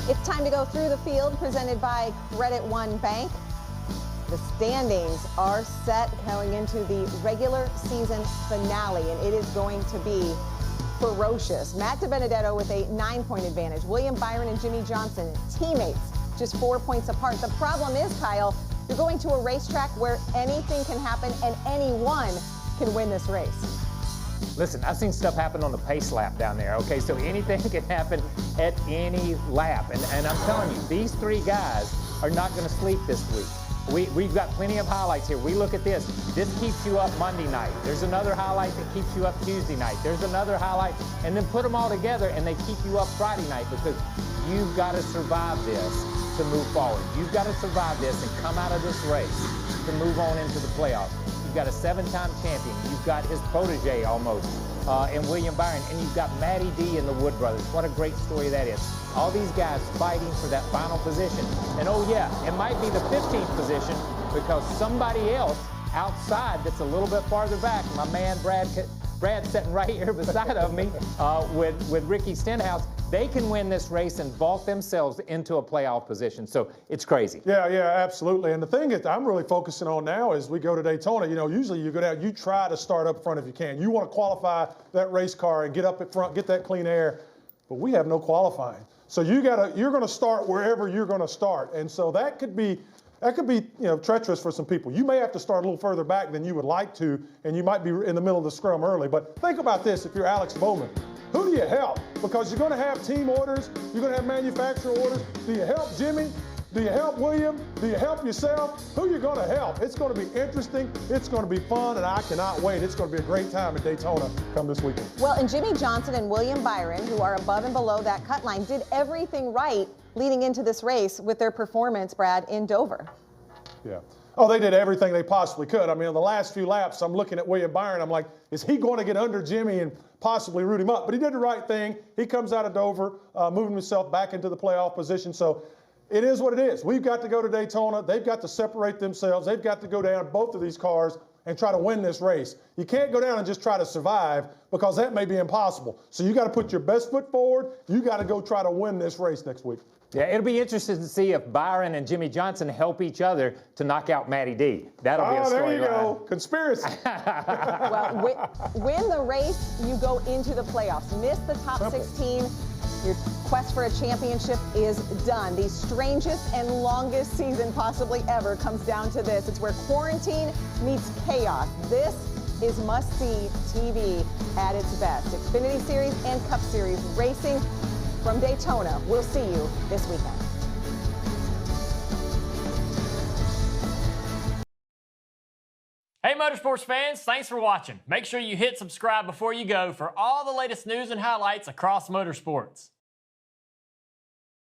It's time to go through the field, presented by Credit One Bank. The standings are set going into the regular season finale, and it is going to be ferocious. Matt DiBenedetto with a 9-point advantage. William Byron and Jimmie Johnson, teammates, just 4 points apart. The problem is, Kyle, you're going to a racetrack where anything can happen and anyone can win this race. Listen, I've seen stuff happen on the pace lap down there, okay? So anything can happen at any lap. And I'm telling you, these three guys are not going to sleep this week. We've got plenty of highlights here. We look at this. This keeps you up Monday night. There's another highlight that keeps you up Tuesday night. There's another highlight, and then put them all together, and they keep you up Friday night, because you've got to survive this to move forward. You've got to survive this and come out of this race to move on into the playoffs. You've got a 7-time champion. You've got his protege almost, in William Byron, and you've got Matty D and the Wood brothers. What a great story that is. All these guys fighting for that final position. And oh yeah, it might be the 15th position, because somebody else outside that's a little bit farther back, my man Brad sitting right here beside of me with Ricky Stenhouse, they can win this race and vault themselves into a playoff position. So it's crazy. Yeah, absolutely. And the thing that I'm really focusing on now is we go to Daytona. You know, usually you go down, you try to start up front if you can. You want to qualify that race car and get up at front, get that clean air. But we have no qualifying. So you're going to start wherever you're going to start. And so that could be treacherous for some people. You may have to start a little further back than you would like to, and you might be in the middle of the scrum early. But think about this: if you're Alex Bowman, who do you help? Because you're going to have team orders, you're going to have manufacturer orders. Do you help Jimmie? Do you help William? Do you help yourself? Who are you going to help? It's going to be interesting. It's going to be fun, and I cannot wait. It's going to be a great time at Daytona come this weekend. Well, and Jimmie Johnson and William Byron, who are above and below that cut line, did everything right leading into this race with their performance, Brad, in Dover. Yeah. Oh, they did everything they possibly could. I mean, in the last few laps, I'm looking at William Byron. I'm like, is he going to get under Jimmie and possibly root him up? But he did the right thing. He comes out of Dover, moving himself back into the playoff position. So it is what it is. We've got to go to Daytona. They've got to separate themselves. They've got to go down, both of these cars, and try to win this race. You can't go down and just try to survive, because that may be impossible. So you got to put your best foot forward. You got to go try to win this race next week. Yeah, it'll be interesting to see if Byron and Jimmie Johnson help each other to knock out Matty D. That'll be a storyline. There you go. Conspiracy. Well, win the race, you go into the playoffs. Miss the top 16, your quest for a championship is done. The strangest and longest season possibly ever comes down to this. It's where quarantine meets chaos. This is must-see TV at its best. XFINITY Series and Cup Series racing from Daytona. We'll see you this weekend. Hey Motorsports fans, thanks for watching. Make sure you hit subscribe before you go for all the latest news and highlights across motorsports.